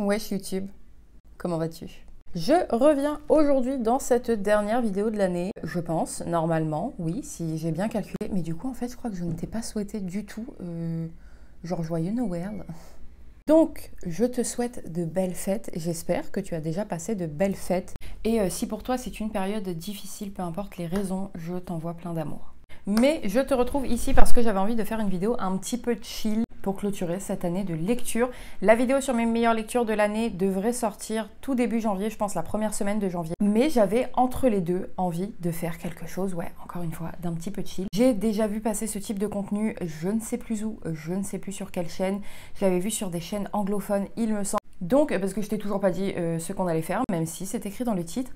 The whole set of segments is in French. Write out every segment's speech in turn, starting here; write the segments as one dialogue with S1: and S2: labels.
S1: Wesh YouTube, comment vas-tu? Je reviens aujourd'hui dans cette dernière vidéo de l'année, je pense, normalement, oui, si j'ai bien calculé. Mais du coup, en fait, je crois que je ne t'ai pas souhaité du tout, genre joyeux Noël. Donc, je te souhaite de belles fêtes. J'espère que tu as déjà passé de belles fêtes. Et si pour toi, c'est une période difficile, peu importe les raisons, je t'envoie plein d'amour. Mais je te retrouve ici parce que j'avais envie de faire une vidéo un petit peu chill pour clôturer cette année de lecture. La vidéo sur mes meilleures lectures de l'année devrait sortir tout début janvier, je pense la première semaine de janvier. Mais j'avais entre les deux envie de faire quelque chose, ouais, encore une fois, d'un petit peu chill. J'ai déjà vu passer ce type de contenu, je ne sais plus où, je ne sais plus sur quelle chaîne. Je l'avais vu sur des chaînes anglophones, il me semble. Donc, parce que je t'ai toujours pas dit ce qu'on allait faire, même si c'est écrit dans le titre.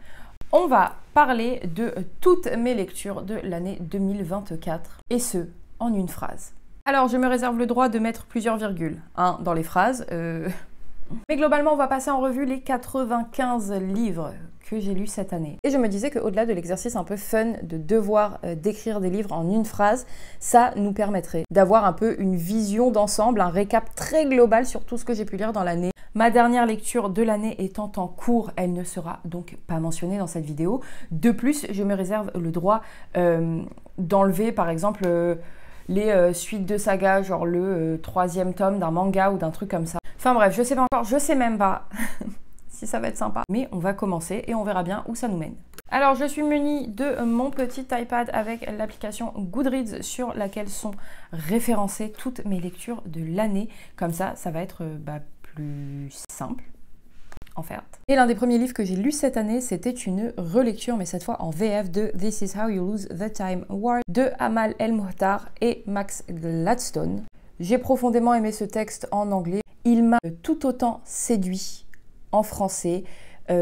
S1: On va parler de toutes mes lectures de l'année 2024, et ce, en une phrase. Alors, je me réserve le droit de mettre plusieurs virgules dans les phrases. Mais globalement, on va passer en revue les 95 livres que j'ai lus cette année. Et je me disais qu'au-delà de l'exercice un peu fun de devoir décrire des livres en une phrase, ça nous permettrait d'avoir un peu une vision d'ensemble, un récap très global sur tout ce que j'ai pu lire dans l'année. Ma dernière lecture de l'année étant en cours, elle ne sera donc pas mentionnée dans cette vidéo. De plus, je me réserve le droit d'enlever par exemple les suites de saga, genre le troisième tome d'un manga ou d'un truc comme ça. Enfin bref, je sais pas encore, je sais même pas si ça va être sympa. Mais on va commencer et on verra bien où ça nous mène. Alors, je suis munie de mon petit iPad avec l'application Goodreads sur laquelle sont référencées toutes mes lectures de l'année. Comme ça, ça va être plus simple en fait. Et l'un des premiers livres que j'ai lu cette année, c'était une relecture, mais cette fois en VF, de This is How You Lose the Time War de Amal El-Mohtar et Max Gladstone. J'ai profondément aimé ce texte en anglais. Il m'a tout autant séduit en français.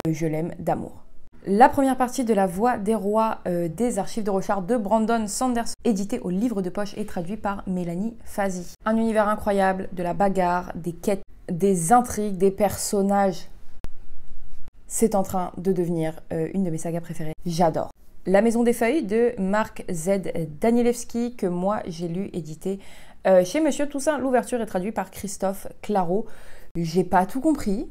S1: Je l'aime d'amour. La première partie de La Voix des Rois des Archives de Rochard de Brandon Sanderson, édité au livre de poche et traduit par Mélanie Fazi. Un univers incroyable, de la bagarre, des quêtes, des intrigues, des personnages. C'est en train de devenir une de mes sagas préférées. J'adore. La Maison des Feuilles de Marc Z. Danielewski, que moi j'ai lu édité chez Monsieur Toussaint. L'ouverture est traduite par Christophe Claro. J'ai pas tout compris,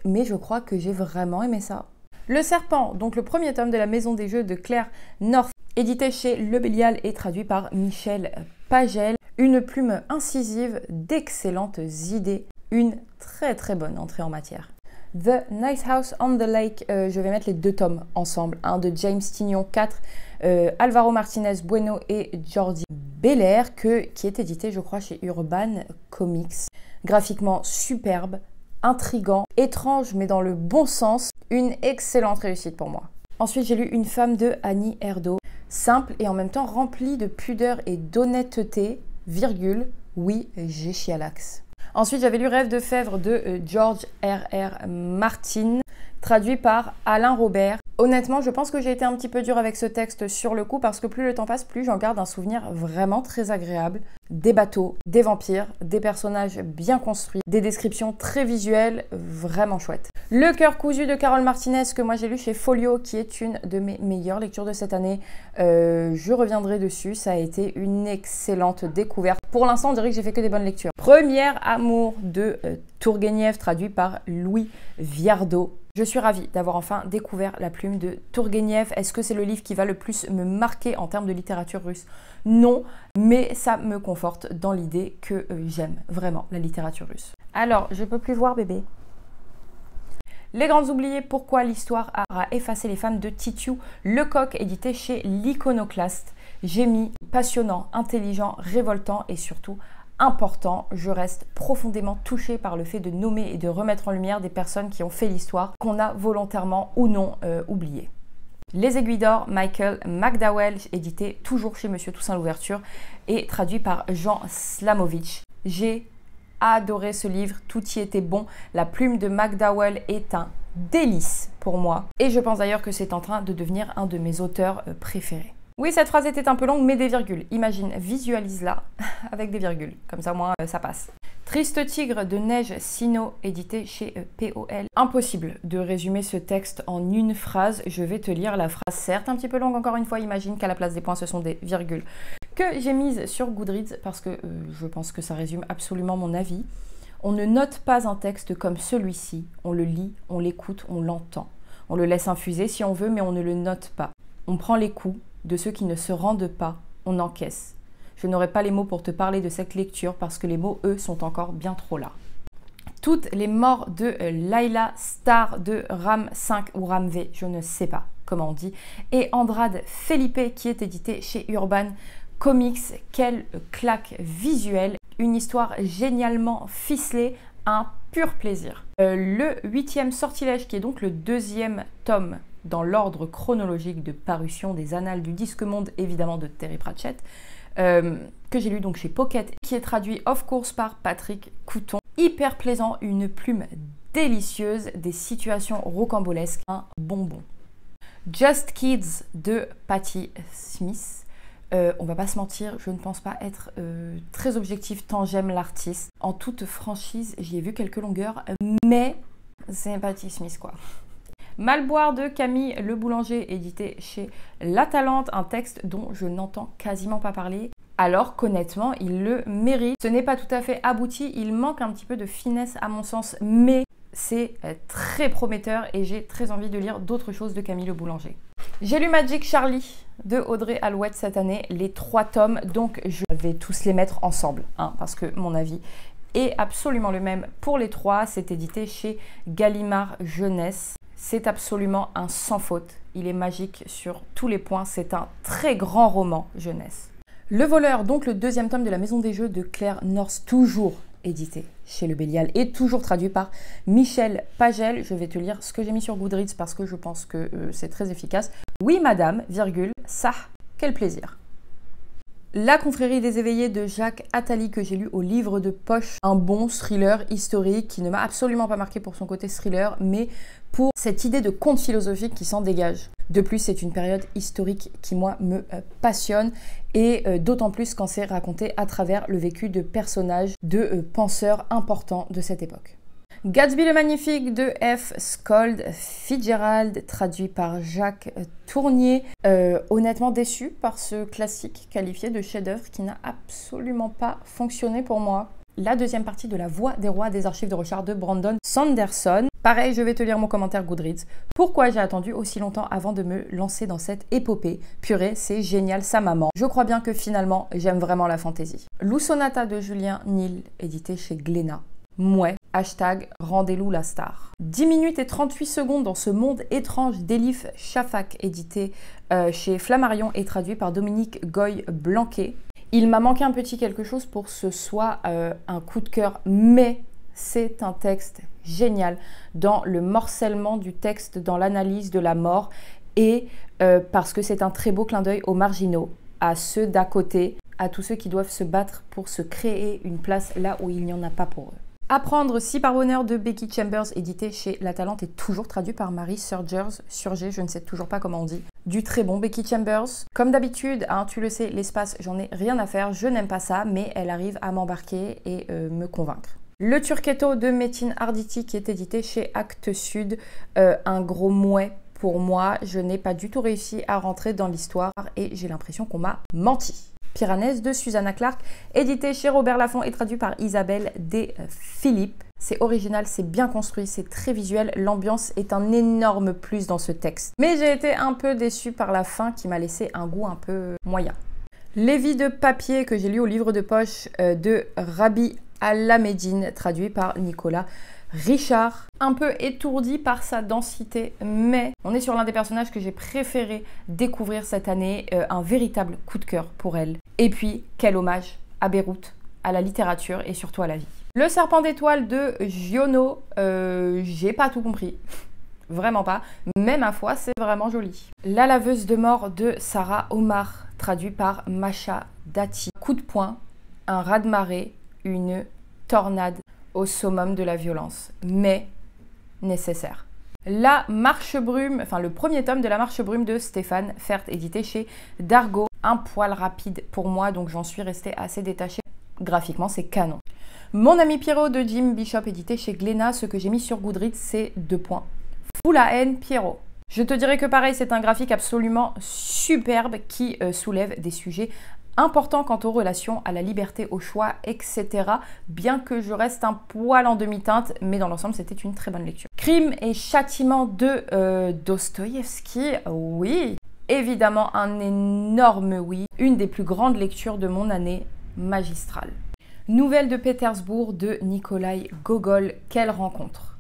S1: mais je crois que j'ai vraiment aimé ça. Le Serpent, donc le premier tome de la Maison des Jeux de Claire North, édité chez Le Bélial et traduit par Michel Pagel. Une plume incisive, d'excellentes idées, une très très bonne entrée en matière. The Nice House on the Lake, je vais mettre les deux tomes ensemble, de James Tynion 4, Alvaro Martinez Bueno et Jordi Belair, qui est édité je crois chez Urban Comics. Graphiquement superbe, intrigant, étrange mais dans le bon sens, une excellente réussite pour moi. Ensuite j'ai lu Une femme de Annie Erdős, simple et en même temps remplie de pudeur et d'honnêteté, virgule, oui j'ai chialax. Ensuite, j'avais lu Rêve de Fèvre de George R.R. Martin, traduit par Alain Robert. Honnêtement, je pense que j'ai été un petit peu dure avec ce texte sur le coup parce que plus le temps passe, plus j'en garde un souvenir vraiment très agréable. Des bateaux, des vampires, des personnages bien construits, des descriptions très visuelles, vraiment chouettes. Le cœur cousu de Carole Martinez, que moi j'ai lu chez Folio, qui est une de mes meilleures lectures de cette année. Je reviendrai dessus, ça a été une excellente découverte. Pour l'instant, on dirait que j'ai fait que des bonnes lectures. Premier amour de Tourguenieff, traduit par Louis Viardot. Je suis ravie d'avoir enfin découvert la plume de Tourguenieff. Est-ce que c'est le livre qui va le plus me marquer en termes de littérature russe? Non, mais ça me conforte dans l'idée que j'aime vraiment la littérature russe. Alors, je peux plus voir bébé. Les Grandes Oubliées, pourquoi l'histoire a effacé les femmes de Titiou Lecoq, édité chez l'Iconoclaste. J'ai mis passionnant, intelligent, révoltant et surtout important. Je reste profondément touchée par le fait de nommer et de remettre en lumière des personnes qui ont fait l'histoire, qu'on a volontairement ou non oubliées. Les Aiguilles d'Or, Michael McDowell, édité toujours chez Monsieur Toussaint l'ouverture et traduit par Jean Slamovitch. J'ai adoré ce livre, tout y était bon. La plume de McDowell est un délice pour moi. Et je pense d'ailleurs que c'est en train de devenir un de mes auteurs préférés. Oui, cette phrase était un peu longue, mais des virgules. Imagine, visualise-la avec des virgules. Comme ça, au moins, ça passe. Triste tigre de Neige Sino, édité chez POL. Impossible de résumer ce texte en une phrase. Je vais te lire la phrase, certes un petit peu longue, encore une fois. Imagine qu'à la place des points, ce sont des virgules que j'ai mises sur Goodreads parce que je pense que ça résume absolument mon avis. On ne note pas un texte comme celui-ci, on le lit, on l'écoute, on l'entend. On le laisse infuser si on veut, mais on ne le note pas. On prend les coups de ceux qui ne se rendent pas, on encaisse. Je n'aurai pas les mots pour te parler de cette lecture parce que les mots, eux, sont encore bien trop là. Toutes les morts de Layla, star de Ram 5 ou Ram V, je ne sais pas comment on dit, et Andrade Felipe qui est édité chez Urban Comics. Quelle claque visuelle, une histoire génialement ficelée, un pur plaisir. Le 8e sortilège, qui est donc le 2e tome dans l'ordre chronologique de parution des Annales du Disque Monde, évidemment de Terry Pratchett, que j'ai lu donc chez Pocket, qui est traduit of course par Patrick Couton. Hyper plaisant, une plume délicieuse, des situations rocambolesques, un bonbon. Just Kids de Patti Smith. On va pas se mentir, je ne pense pas être très objective tant j'aime l'artiste. En toute franchise, j'y ai vu quelques longueurs, mais c'est Patti Smith quoi. Malboire de Camille Le Boulanger, édité chez La Talente, un texte dont je n'entends quasiment pas parler, alors qu'honnêtement, il le mérite. Ce n'est pas tout à fait abouti, il manque un petit peu de finesse à mon sens, mais c'est très prometteur et j'ai très envie de lire d'autres choses de Camille Le Boulanger. J'ai lu Magic Charlie de Audrey Alouette cette année, les 3 tomes, donc je vais tous les mettre ensemble, parce que mon avis est absolument le même pour les 3. C'est édité chez Gallimard Jeunesse. C'est absolument un sans faute. Il est magique sur tous les points. C'est un très grand roman jeunesse. Le voleur, donc le 2e tome de la Maison des Jeux de Claire North, toujours édité chez Le Bélial et toujours traduit par Michel Pagel. Je vais te lire ce que j'ai mis sur Goodreads parce que je pense que c'est très efficace. Oui madame, virgule, ça, quel plaisir. La confrérie des éveillés de Jacques Attali que j'ai lu au livre de poche. Un bon thriller historique qui ne m'a absolument pas marqué pour son côté thriller, mais pour cette idée de conte philosophique qui s'en dégage. De plus, c'est une période historique qui, moi, me passionne et d'autant plus quand c'est raconté à travers le vécu de personnages, de penseurs importants de cette époque. Gatsby le Magnifique de F. Scold Fitzgerald, traduit par Jacques Tournier. Honnêtement déçu par ce classique qualifié de chef-d'œuvre qui n'a absolument pas fonctionné pour moi. La 2e partie de La Voix des Rois des archives de Rochard de Brandon Sanderson. Pareil, je vais te lire mon commentaire Goodreads. Pourquoi j'ai attendu aussi longtemps avant de me lancer dans cette épopée? Purée, c'est génial, sa maman. Je crois bien que finalement, j'aime vraiment la fantaisie. Lou Sonata de Julien Nil, édité chez Glénat. Mouais, hashtag Rendez-Lou la star. 10 minutes et 38 secondes dans ce monde étrange d'Elif Shafak, édité chez Flammarion et traduit par Dominique Goy-Blanquet. Il m'a manqué un petit quelque chose pour que ce soit un coup de cœur, mais c'est un texte génial dans le morcellement du texte, dans l'analyse de la mort et parce que c'est un très beau clin d'œil aux marginaux, à ceux d'à côté, à tous ceux qui doivent se battre pour se créer une place là où il n'y en a pas pour eux. Apprendre si par bonheur de Becky Chambers, édité chez La Talente et toujours traduit par Marie Surgers, je ne sais toujours pas comment on dit. Du très bon Becky Chambers. Comme d'habitude, tu le sais, l'espace, j'en ai rien à faire, je n'aime pas ça, mais elle arrive à m'embarquer et me convaincre. Le Turquetto de Metin Arditi qui est édité chez Actes Sud, un gros mouet pour moi. Je n'ai pas du tout réussi à rentrer dans l'histoire et j'ai l'impression qu'on m'a menti. Piranèse de Susanna Clark, édité chez Robert Laffont et traduit par Isabelle D. Philippe. C'est original, c'est bien construit, c'est très visuel, l'ambiance est un énorme plus dans ce texte. Mais j'ai été un peu déçue par la fin qui m'a laissé un goût un peu moyen. Lévi de papier que j'ai lu au livre de poche de Rabi Alameddine, traduit par Nicolas Richard, un peu étourdi par sa densité, mais on est sur l'un des personnages que j'ai préféré découvrir cette année, un véritable coup de cœur pour elle. Et puis, quel hommage à Beyrouth, à la littérature et surtout à la vie. Le Serpent d'étoiles de Giono, j'ai pas tout compris, vraiment pas, mais ma foi, c'est vraiment joli. La laveuse de mort de Sarah Omar, traduit par Macha Dati. Coup de poing, un raz-de-marée, une tornade au summum de la violence, mais nécessaire. La Marche Brume, enfin le premier tome de La Marche Brume de Stéphane Fert, édité chez Dargaud. Un poil rapide pour moi, donc j'en suis restée assez détachée. Graphiquement, c'est canon. Mon ami Pierrot de Jim Bishop, édité chez Glénat. Ce que j'ai mis sur Goodreads, c'est 2 points. Fous la haine, Pierrot. Je te dirais que pareil, c'est un graphique absolument superbe qui soulève des sujets important quant aux relations, à la liberté, au choix, etc. Bien que je reste un poil en demi-teinte, mais dans l'ensemble, c'était une très bonne lecture. Crime et châtiment de Dostoïevski, oui, évidemment un énorme oui, une des plus grandes lectures de mon année magistrale. Nouvelle de Pétersbourg de Nikolai Gogol, quelle rencontre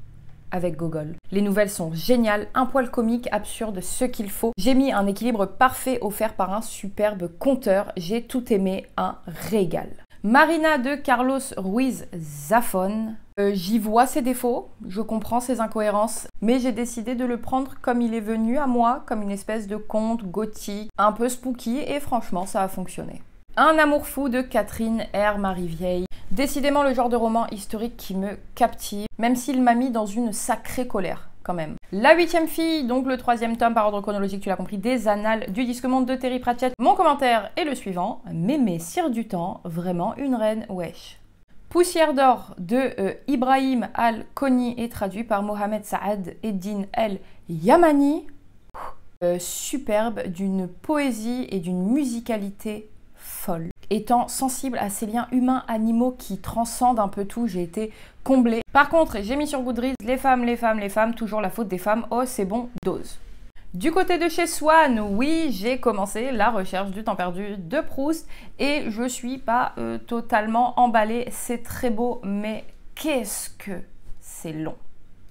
S1: avec Gogol. Les nouvelles sont géniales, un poil comique, absurde, ce qu'il faut. J'ai mis un équilibre parfait offert par un superbe conteur. J'ai tout aimé, un régal. Marina de Carlos Ruiz Zafón. J'y vois ses défauts, je comprends ses incohérences, mais j'ai décidé de le prendre comme il est venu à moi, comme une espèce de conte gothique, un peu spooky, et franchement, ça a fonctionné. Un amour fou de Catherine R. Marivieille. Décidément le genre de roman historique qui me captive, même s'il m'a mis dans une sacrée colère, quand même. La 8e fille, donc le 3e tome par ordre chronologique, tu l'as compris, des Annales du Disque Monde de Terry Pratchett. Mon commentaire est le suivant. Mémé Cire du Temps, vraiment une reine, wesh. Poussière d'or de Ibrahim Al-Koni est traduit par Mohamed Saad Eddin El-Yamani. Superbe, d'une poésie et d'une musicalité folle. Étant sensible à ces liens humains-animaux qui transcendent un peu tout, j'ai été comblée. Par contre, j'ai mis sur Goodreads les femmes, toujours la faute des femmes. Oh, c'est bon, dose. Du côté de chez Swan, oui, j'ai commencé la recherche du temps perdu de Proust et je suis pas totalement emballée. C'est très beau, mais qu'est-ce que c'est long.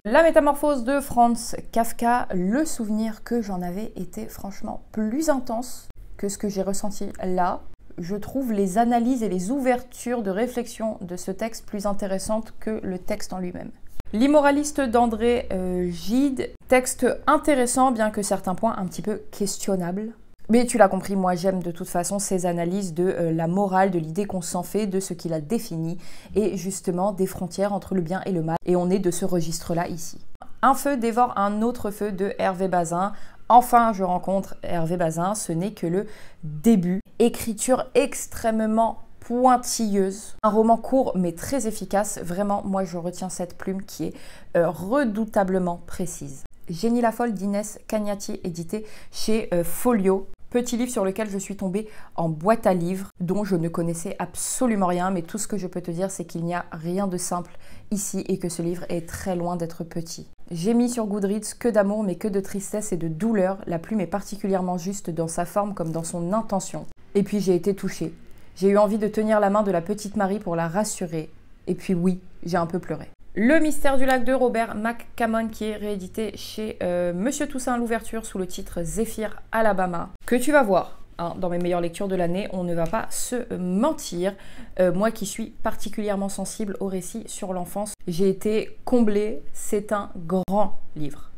S1: La métamorphose de Franz Kafka, le souvenir que j'en avais été franchement plus intense que ce que j'ai ressenti là. Je trouve les analyses et les ouvertures de réflexion de ce texte plus intéressantes que le texte en lui-même. L'immoraliste d'André Gide, texte intéressant bien que certains points un petit peu questionnables. Mais tu l'as compris, moi j'aime de toute façon ces analyses de la morale, de l'idée qu'on s'en fait, de ce qu'il a défini et justement des frontières entre le bien et le mal. Et on est de ce registre-là ici. Un feu dévore un autre feu de Hervé Bazin. Enfin, je rencontre Hervé Bazin, ce n'est que le début. Écriture extrêmement pointilleuse. Un roman court mais très efficace. Vraiment, moi je retiens cette plume qui est redoutablement précise. Génie la folle d'Inès Cagnati, édité chez Folio. Petit livre sur lequel je suis tombée en boîte à livres, dont je ne connaissais absolument rien, mais tout ce que je peux te dire, c'est qu'il n'y a rien de simple ici et que ce livre est très loin d'être petit. J'ai mis sur Goodreads que d'amour, mais que de tristesse et de douleur. La plume est particulièrement juste dans sa forme comme dans son intention. Et puis j'ai été touchée. J'ai eu envie de tenir la main de la petite Marie pour la rassurer. Et puis oui, j'ai un peu pleuré. Le mystère du lac de Robert McCammon qui est réédité chez Monsieur Toussaint l'ouverture sous le titre Zéphyr Alabama. Que tu vas voir hein, dans mes meilleures lectures de l'année, on ne va pas se mentir. Moi qui suis particulièrement sensible aux récits sur l'enfance, j'ai été comblée, c'est un grand livre.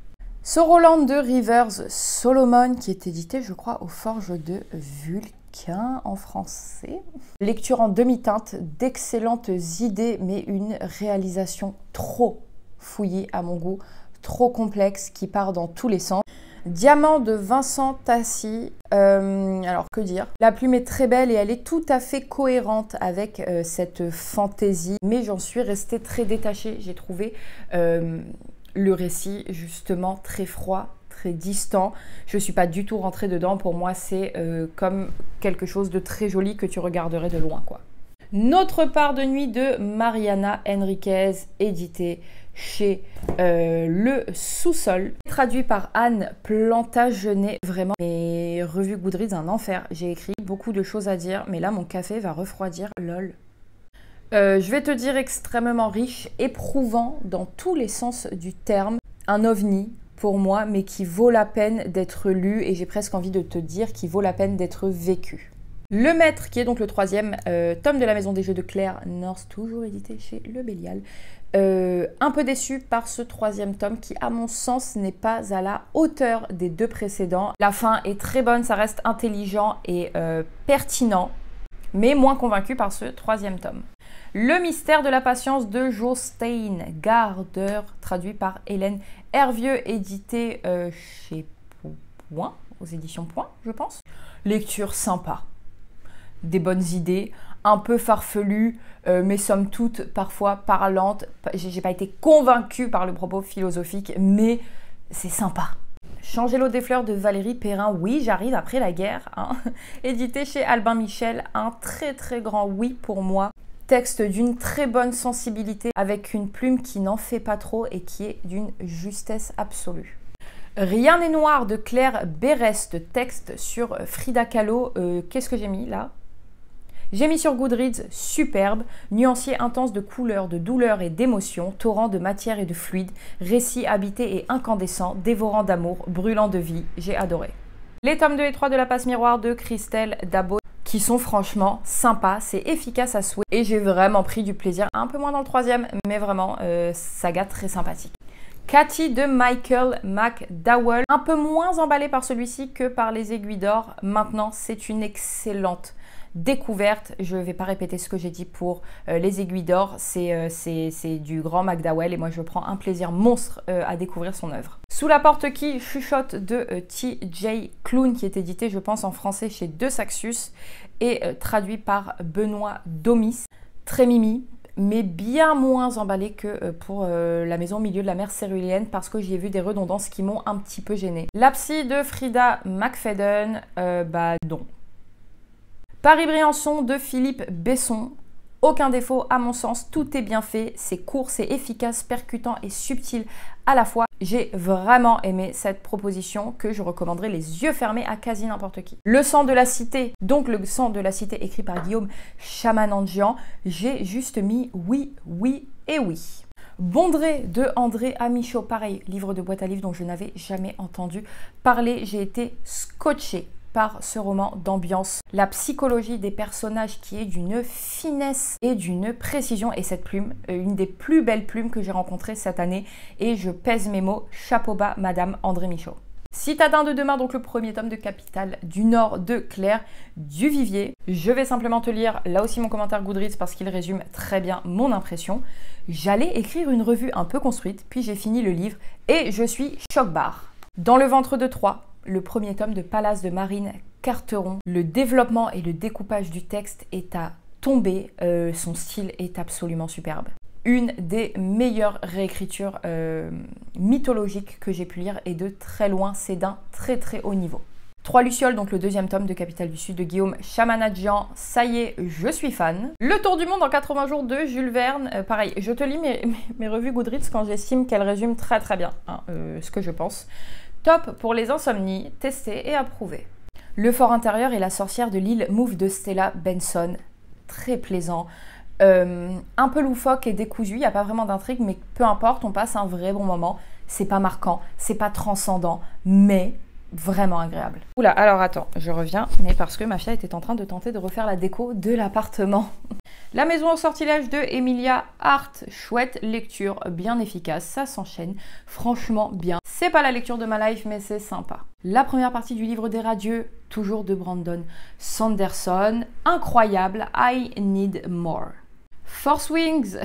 S1: Soroland de Rivers Solomon qui est édité je crois aux Forges de Vulcain en français. Lecture en demi-teinte, d'excellentes idées, mais une réalisation trop fouillée à mon goût, trop complexe, qui part dans tous les sens. Diamant de Vincent Tassi, alors que dire? La plume est très belle et elle est tout à fait cohérente avec cette fantaisie, mais j'en suis restée très détachée. J'ai trouvé le récit justement très froid, très distant. Je ne suis pas du tout rentrée dedans. Pour moi, c'est comme quelque chose de très joli que tu regarderais de loin, quoi. Notre part de nuit de Mariana Enriquez, édité chez Le Sous-Sol, traduit par Anne Plantagenet. Vraiment, mes revues Goodreads, un enfer. J'ai écrit beaucoup de choses à dire, mais là, mon café va refroidir, lol. Je vais te dire extrêmement riche, éprouvant dans tous les sens du terme, un ovni pour moi, mais qui vaut la peine d'être lu et j'ai presque envie de te dire qu'il vaut la peine d'être vécu. Le Maître, qui est donc le 3e tome de la Maison des Jeux de Claire North, toujours édité chez Le Bélial. Un peu déçu par ce 3e tome qui, à mon sens, n'est pas à la hauteur des 2 précédents. La fin est très bonne, ça reste intelligent et pertinent, mais moins convaincu par ce 3e tome. Le mystère de la patience de Jostein Gaarder, traduit par Hélène Hervieux, édité chez Point, aux éditions Point, je pense. Lecture sympa, des bonnes idées, un peu farfelues, mais somme toute parfois parlantes. J'ai pas été convaincue par le propos philosophique, mais c'est sympa. Changer l'eau des fleurs de Valérie Perrin, oui, j'arrive après la guerre. Hein. Édité chez Albin Michel, un très très grand oui pour moi. Texte d'une très bonne sensibilité avec une plume qui n'en fait pas trop et qui est d'une justesse absolue. Rien n'est noir de Claire Berest, texte sur Frida Kahlo. Qu'est-ce que j'ai mis là? J'ai mis sur Goodreads, superbe, nuancier intense de couleurs, de douleurs et d'émotions, torrent de matière et de fluide, récit habité et incandescent, dévorant d'amour, brûlant de vie, j'ai adoré. Les tomes 2 et 3 de La Passe Miroir de Christelle Dabo, qui sont franchement sympas, c'est efficace à souhait et j'ai vraiment pris du plaisir, un peu moins dans le troisième, mais vraiment saga très sympathique. Cathy de Michael McDowell, un peu moins emballée par celui-ci que par Les Aiguilles d'Or, maintenant c'est une excellente découverte. Je ne vais pas répéter ce que j'ai dit pour Les Aiguilles d'Or, c'est du grand McDowell et moi je prends un plaisir monstre à découvrir son œuvre. Sous la porte qui chuchote de T.J. Klune qui est édité je pense en français chez De Saxus et traduit par Benoît Domis. Très mimi, mais bien moins emballé que pour La Maison au milieu de la mer céruléenne parce que j'y ai vu des redondances qui m'ont un petit peu gênée. La psy de Frida McFadden, bah non. Paris-Briançon de Philippe Besson. Aucun défaut à mon sens, tout est bien fait, c'est court, c'est efficace, percutant et subtil à la fois. J'ai vraiment aimé cette proposition que je recommanderais les yeux fermés à quasi n'importe qui. Le sang de la cité, donc le sang de la cité écrit par Guillaume Chamanandjian, j'ai juste mis oui, oui et oui. Bondrée de André Amichaud, pareil, livre de boîte à livres dont je n'avais jamais entendu parler, j'ai été scotchée par ce roman d'ambiance. La psychologie des personnages qui est d'une finesse et d'une précision et cette plume, une des plus belles plumes que j'ai rencontrées cette année et je pèse mes mots, chapeau bas Madame André Michaud. Citadin de demain, donc le premier tome de Capitale du Nord de Claire Duvivier. Je vais simplement te lire là aussi mon commentaire Goodreads parce qu'il résume très bien mon impression. J'allais écrire une revue un peu construite, puis j'ai fini le livre et je suis choc-barre. Dans le ventre de Troie, le premier tome de Palace de Marine Carteron. Le développement et le découpage du texte est à tomber. Son style est absolument superbe. Une des meilleures réécritures mythologiques que j'ai pu lire et de très loin, c'est d'un très très haut niveau. Trois Lucioles, donc le deuxième tome de Capitale du Sud de Guillaume Chamanadjian. Ça y est, je suis fan. Le Tour du monde en 80 jours de Jules Verne. Pareil, je te lis mes revues Goodreads quand j'estime qu'elles résument très très bien ce que je pense. Top pour les insomnies, testé et approuvé. Le fort intérieur et la sorcière de l'île Mouve de Stella Benson. Très plaisant. Un peu loufoque et décousu, il n'y a pas vraiment d'intrigue, mais peu importe, on passe un vrai bon moment. C'est pas marquant, c'est pas transcendant, mais vraiment agréable. Oula, alors attends, je reviens, mais parce que ma fille était en train de tenter de refaire la déco de l'appartement. La maison au sortilège de Emilia Hart, chouette lecture, bien efficace, ça s'enchaîne, franchement bien. C'est pas la lecture de ma life, mais c'est sympa. La première partie du livre des radieux, toujours de Brandon Sanderson, incroyable, I need more. Force Wings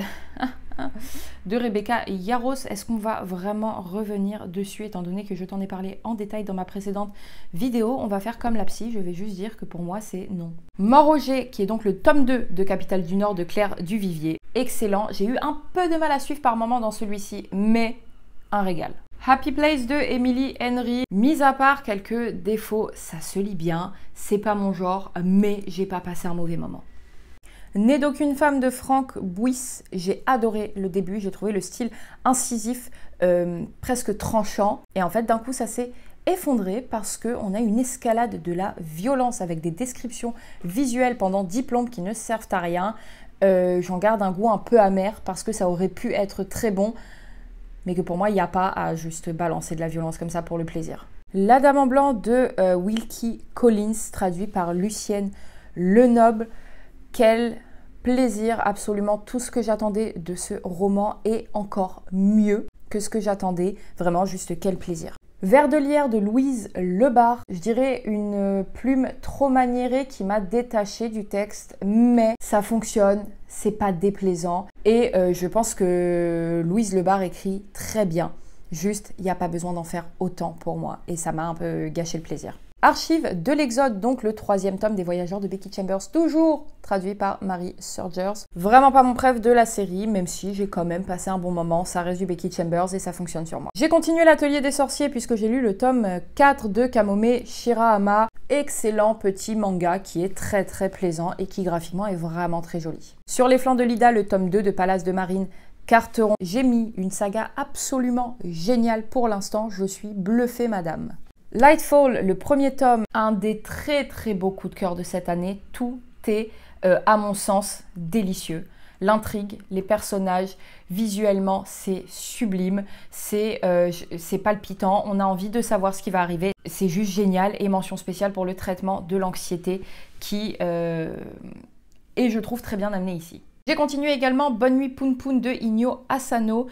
S1: de Rebecca Yarros, est-ce qu'on va vraiment revenir dessus étant donné que je t'en ai parlé en détail dans ma précédente vidéo? On va faire comme la psy, je vais juste dire que pour moi c'est non. Mort au Jet, qui est donc le tome 2 de Capitale du Nord de Claire Duvivier, excellent, j'ai eu un peu de mal à suivre par moment dans celui-ci, mais un régal. Happy Place de Emily Henry, mis à part quelques défauts, ça se lit bien, c'est pas mon genre, mais j'ai pas passé un mauvais moment. Né d'aucune femme de Franck Bouys, j'ai adoré le début, j'ai trouvé le style incisif, presque tranchant. Et en fait, d'un coup, ça s'est effondré parce qu'on a une escalade de la violence avec des descriptions visuelles pendant 10 plombes qui ne servent à rien. J'en garde un goût un peu amer parce que ça aurait pu être très bon, mais que pour moi, il n'y a pas à juste balancer de la violence comme ça pour le plaisir. La Dame en blanc de Wilkie Collins, traduit par Lucienne Lenoble. Quel plaisir, absolument tout ce que j'attendais de ce roman et encore mieux que ce que j'attendais. Vraiment, juste quel plaisir. Vers de lierre de Louise Lebar, je dirais une plume trop maniérée qui m'a détachée du texte, mais ça fonctionne, c'est pas déplaisant et je pense que Louise Lebar écrit très bien. Juste, il n'y a pas besoin d'en faire autant pour moi et ça m'a un peu gâché le plaisir. Archives de l'Exode, donc le 3e tome des Voyageurs de Becky Chambers, toujours traduit par Mary Surgers. Vraiment pas mon préf de la série, même si j'ai quand même passé un bon moment, ça reste du Becky Chambers et ça fonctionne sur moi. J'ai continué l'Atelier des Sorciers puisque j'ai lu le tome 4 de Kamome Shirahama. Excellent petit manga qui est très plaisant et qui graphiquement est vraiment très joli. Sur les flancs de l'Ida, le tome 2 de Palace de Marine, Carteron. J'ai mis une saga absolument géniale pour l'instant, je suis bluffée madame. Lightfall, le 1er tome, un des très beaux coups de cœur de cette année. Tout est, à mon sens, délicieux. L'intrigue, les personnages, visuellement, c'est sublime, c'est palpitant, on a envie de savoir ce qui va arriver. C'est juste génial et mention spéciale pour le traitement de l'anxiété qui est, je trouve, très bien amené ici. J'ai continué également Bonne Nuit Poun Poun de Inyo Asano.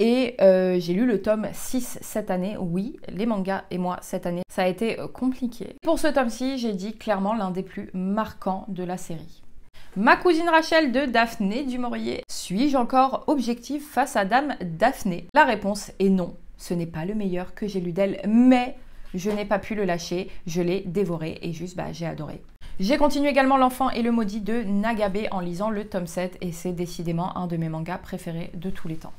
S1: Et j'ai lu le tome 6 cette année. Oui, les mangas et moi, cette année, ça a été compliqué. Pour ce tome-ci, j'ai dit clairement l'un des plus marquants de la série. Ma cousine Rachel de Daphné du Maurier. Suis-je encore objective face à Dame Daphné? La réponse est non. Ce n'est pas le meilleur que j'ai lu d'elle, mais je n'ai pas pu le lâcher. Je l'ai dévoré et juste, j'ai adoré. J'ai continué également L'Enfant et le Maudit de Nagabe en lisant le tome 7 et c'est décidément un de mes mangas préférés de tous les temps.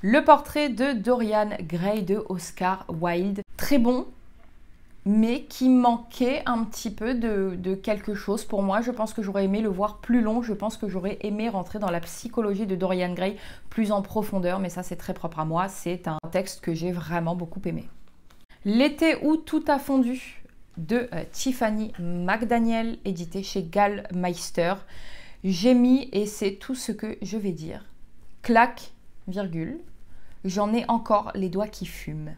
S1: Le portrait de Dorian Gray de Oscar Wilde, très bon, mais qui manquait un petit peu de quelque chose pour moi. Je pense que j'aurais aimé le voir plus long, je pense que j'aurais aimé rentrer dans la psychologie de Dorian Gray plus en profondeur, mais ça c'est très propre à moi, c'est un texte que j'ai vraiment beaucoup aimé. L'été où tout a fondu de Tiffany McDaniel, édité chez Gallmeister. J'ai mis, et c'est tout ce que je vais dire, claque, virgule, j'en ai encore les doigts qui fument.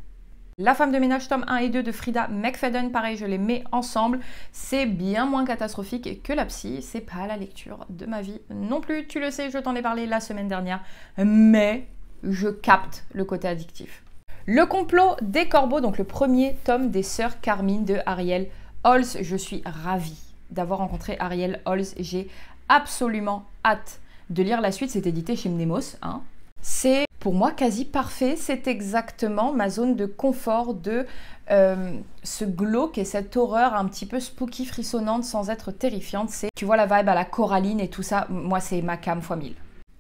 S1: La femme de ménage, tome 1 et 2 de Frida McFadden, pareil, je les mets ensemble. C'est bien moins catastrophique que La Psy, c'est pas la lecture de ma vie non plus. Tu le sais, je t'en ai parlé la semaine dernière, mais je capte le côté addictif. Le complot des corbeaux, donc le 1er tome des sœurs Carmine de Ariel Holz. Je suis ravie d'avoir rencontré Ariel Holz. J'ai absolument hâte de lire la suite. C'est édité chez Mnemos, hein. C'est pour moi quasi parfait, c'est exactement ma zone de confort de ce glauque et cette horreur un petit peu spooky, frissonnante sans être terrifiante. C'est, tu vois la vibe à la Coraline et tout ça, moi c'est ma cam x 1000.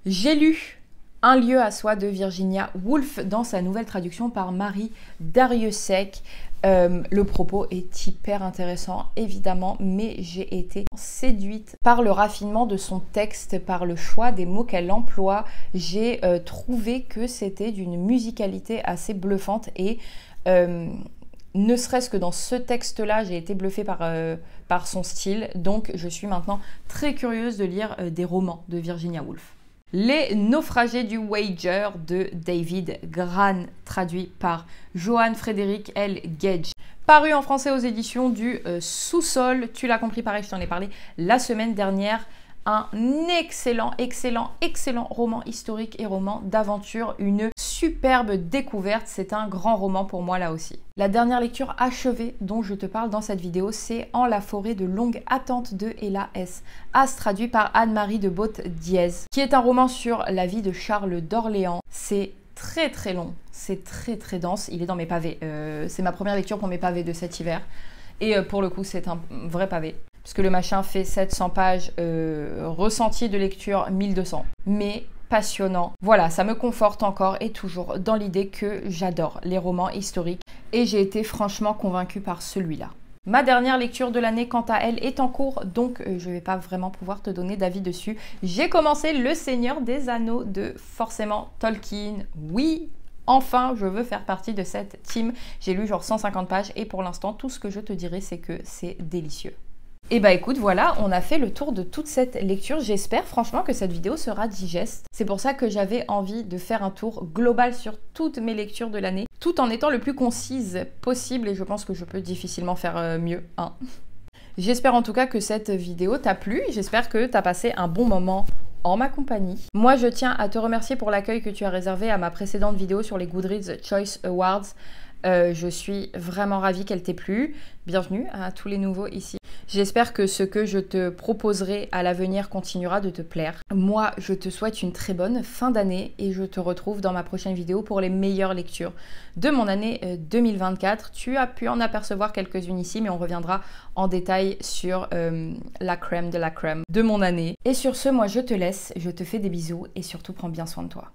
S1: J'ai lu Un lieu à soi de Virginia Woolf dans sa nouvelle traduction par Marie Dariussec. Le propos est hyper intéressant évidemment, mais j'ai été séduite par le raffinement de son texte, par le choix des mots qu'elle emploie. J'ai trouvé que c'était d'une musicalité assez bluffante et ne serait-ce que dans ce texte-là, j'ai été bluffée par son style. Donc je suis maintenant très curieuse de lire des romans de Virginia Woolf. Les naufragés du Wager de David Gran, traduit par Johan Frédéric L. Gage. Paru en français aux éditions du Sous-Sol. Tu l'as compris, pareil, je t'en ai parlé la semaine dernière. Un excellent roman historique et roman d'aventure. Une superbe découverte. C'est un grand roman pour moi là aussi. La dernière lecture achevée dont je te parle dans cette vidéo, c'est En la forêt de longue attente de Ella S. As, traduit par Anne-Marie de Botte-Diez, qui est un roman sur la vie de Charles d'Orléans. C'est très long, c'est très dense. Il est dans mes pavés. C'est ma première lecture pour mes pavés de cet hiver. Et pour le coup, c'est un vrai pavé. Parce que le machin fait 700 pages, ressenti de lecture 1200. Mais passionnant. Voilà, ça me conforte encore et toujours dans l'idée que j'adore les romans historiques. Et j'ai été franchement convaincue par celui-là. Ma dernière lecture de l'année, quant à elle, est en cours, donc je ne vais pas vraiment pouvoir te donner d'avis dessus. J'ai commencé Le Seigneur des Anneaux de forcément Tolkien. Oui, enfin, je veux faire partie de cette team. J'ai lu genre 150 pages et pour l'instant, tout ce que je te dirai, c'est que c'est délicieux. Et bah écoute, voilà, on a fait le tour de toute cette lecture. J'espère franchement que cette vidéo sera digeste. C'est pour ça que j'avais envie de faire un tour global sur toutes mes lectures de l'année, tout en étant le plus concise possible, et je pense que je peux difficilement faire mieux, hein. J'espère en tout cas que cette vidéo t'a plu, j'espère que t'as passé un bon moment en ma compagnie. Moi, je tiens à te remercier pour l'accueil que tu as réservé à ma précédente vidéo sur les Goodreads Choice Awards. Je suis vraiment ravie qu'elle t'ait plu. Bienvenue à tous les nouveaux ici. J'espère que ce que je te proposerai à l'avenir continuera de te plaire. Moi, je te souhaite une très bonne fin d'année et je te retrouve dans ma prochaine vidéo pour les meilleures lectures de mon année 2024. Tu as pu en apercevoir quelques-unes ici, mais on reviendra en détail sur la crème de la crème de mon année. Et sur ce, moi je te laisse, je te fais des bisous et surtout prends bien soin de toi.